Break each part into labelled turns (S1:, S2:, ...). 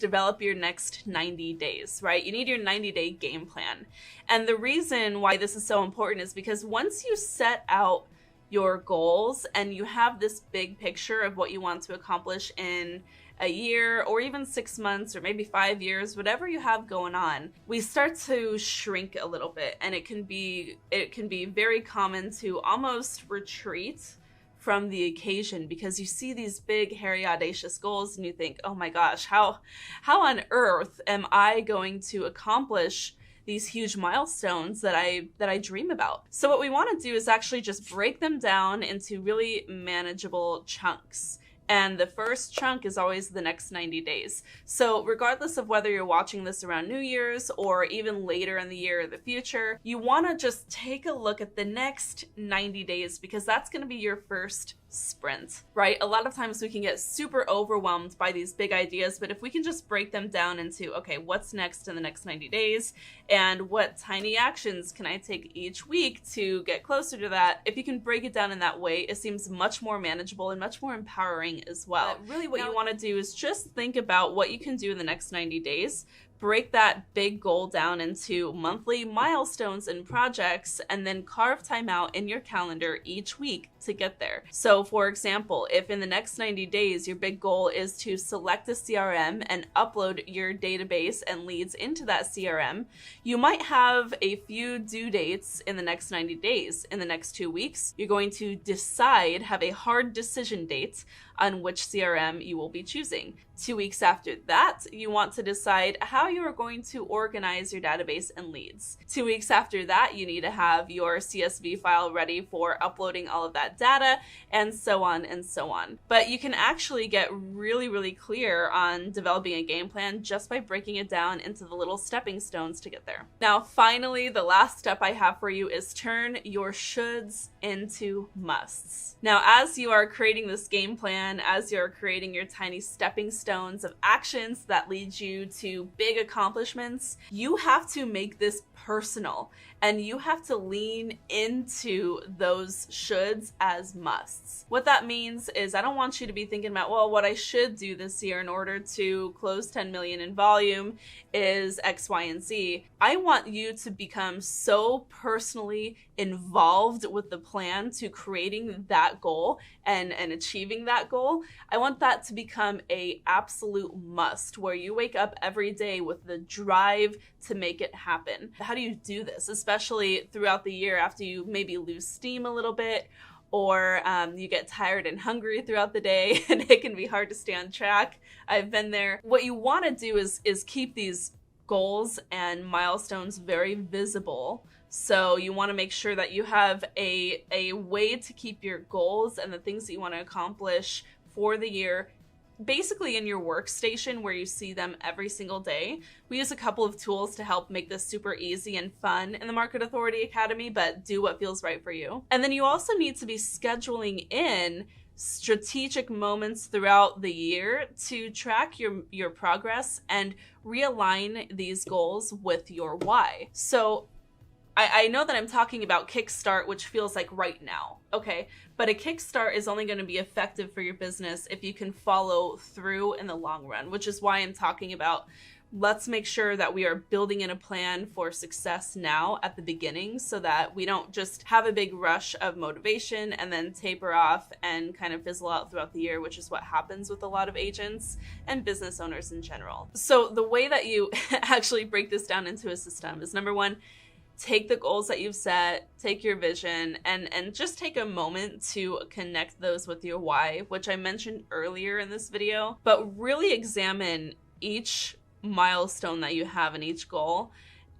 S1: develop your next 90 days, right? You need your 90-day game plan. And the reason why this is so important is because once you set out your goals and you have this big picture of what you want to accomplish in a year or even 6 months or maybe 5 years, whatever you have going on, we start to shrink a little bit, and it can be very common to almost retreat from the occasion because you see these big, hairy, audacious goals and you think, oh my gosh, how on earth am I going to accomplish these huge milestones that I dream about? So what we want to do is actually just break them down into really manageable chunks. And the first chunk is always the next 90 days. So regardless of whether you're watching this around New Year's or even later in the year or the future, you want to just take a look at the next 90 days because that's going to be your first sprint, right? A lot of times we can get super overwhelmed by these big ideas, but if we can just break them down into, okay, what's next in the next 90 days and what tiny actions can I take each week to get closer to that? If you can break it down in that way, it seems much more manageable and much more empowering as well. But really what you want to do is just think about what you can do in the next 90 days, break that big goal down into monthly milestones and projects, and then carve time out in your calendar each week to get there. So for example, if in the next 90 days your big goal is to select a CRM and upload your database and leads into that CRM, you might have a few due dates in the next 90 days. In the next 2 weeks, you're going to have a hard decision date on which CRM you will be choosing. 2 weeks after that, you want to decide how you are going to organize your database and leads. 2 weeks after that, you need to have your CSV file ready for uploading all of that data, and so on and so on. But you can actually get really, really clear on developing a game plan just by breaking it down into the little stepping stones to get there. Now, finally, the last step I have for you is turn your shoulds into musts. Now, as you are creating this game plan, as you're creating your tiny stepping stones of actions that lead you to big accomplishments, you have to make this personal, and you have to lean into those shoulds as musts. What that means is I don't want you to be thinking about, well, what I should do this year in order to close 10 million in volume is X, Y, and Z. I want you to become so personally involved with the plan to creating that goal and achieving that goal. I want that to become a absolute must, where you wake up every day with the drive to make it happen. How do you do this, especially throughout the year after you maybe lose steam a little bit, or you get tired and hungry throughout the day and it can be hard to stay on track? I've been there. What you want to do is keep these goals and milestones very visible. So you want to make sure that you have a way to keep your goals and the things that you want to accomplish for the year basically in your workstation where you see them every single day. We use a couple of tools to help make this super easy and fun in the Market Authority Academy, but do what feels right for you. And then you also need to be scheduling in strategic moments throughout the year to track your progress and realign these goals with your why. So I know that I'm talking about Kickstart, which feels like right now, okay? But a Kickstart is only going to be effective for your business if you can follow through in the long run, which is why I'm talking about let's make sure that we are building in a plan for success now at the beginning so that we don't just have a big rush of motivation and then taper off and kind of fizzle out throughout the year, which is what happens with a lot of agents and business owners in general. So the way that you actually break this down into a system is, number one, take the goals that you've set, take your vision, and just take a moment to connect those with your why, which I mentioned earlier in this video. But really examine each milestone that you have in each goal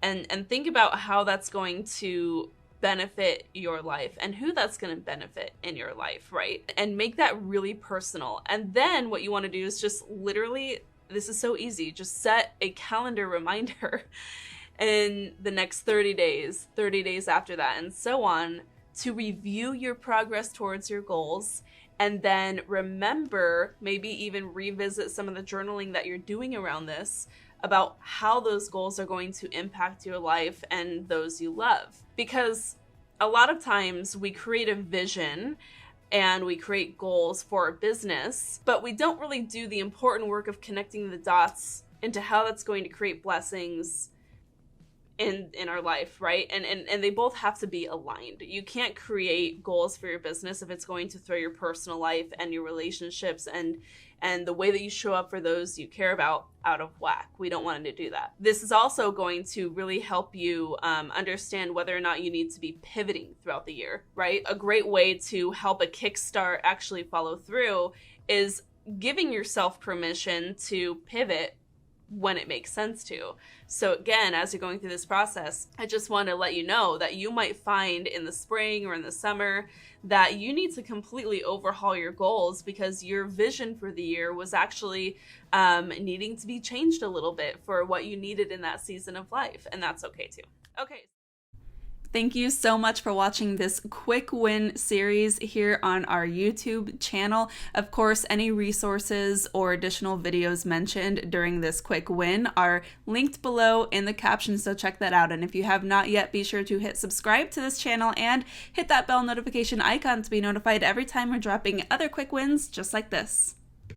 S1: and think about how that's going to benefit your life and who that's going to benefit in your life, right? And make that really personal. And then what you want to do is just literally, this is so easy, just set a calendar reminder in the next 30 days after that, and so on, to review your progress towards your goals, and then remember, maybe even revisit some of the journaling that you're doing around this about how those goals are going to impact your life and those you love. Because a lot of times we create a vision and we create goals for our business, but we don't really do the important work of connecting the dots into how that's going to create blessings in our life, right? And they both have to be aligned. You can't create goals for your business if it's going to throw your personal life and your relationships and the way that you show up for those you care about out of whack. We don't want to do that. This is also going to really help you understand whether or not you need to be pivoting throughout the year, right? A great way to help a kickstart actually follow through is giving yourself permission to pivot when it makes sense to. So again, as you're going through this process, I just want to let you know that you might find in the spring or in the summer that you need to completely overhaul your goals because your vision for the year was actually needing to be changed a little bit for what you needed in that season of life. And that's okay too. Okay. Thank you so much for watching this quick win series here on our YouTube channel. Of course, any resources or additional videos mentioned during this quick win are linked below in the caption, so check that out. And if you have not yet, be sure to hit subscribe to this channel and hit that bell notification icon to be notified every time we're dropping other quick wins just like this.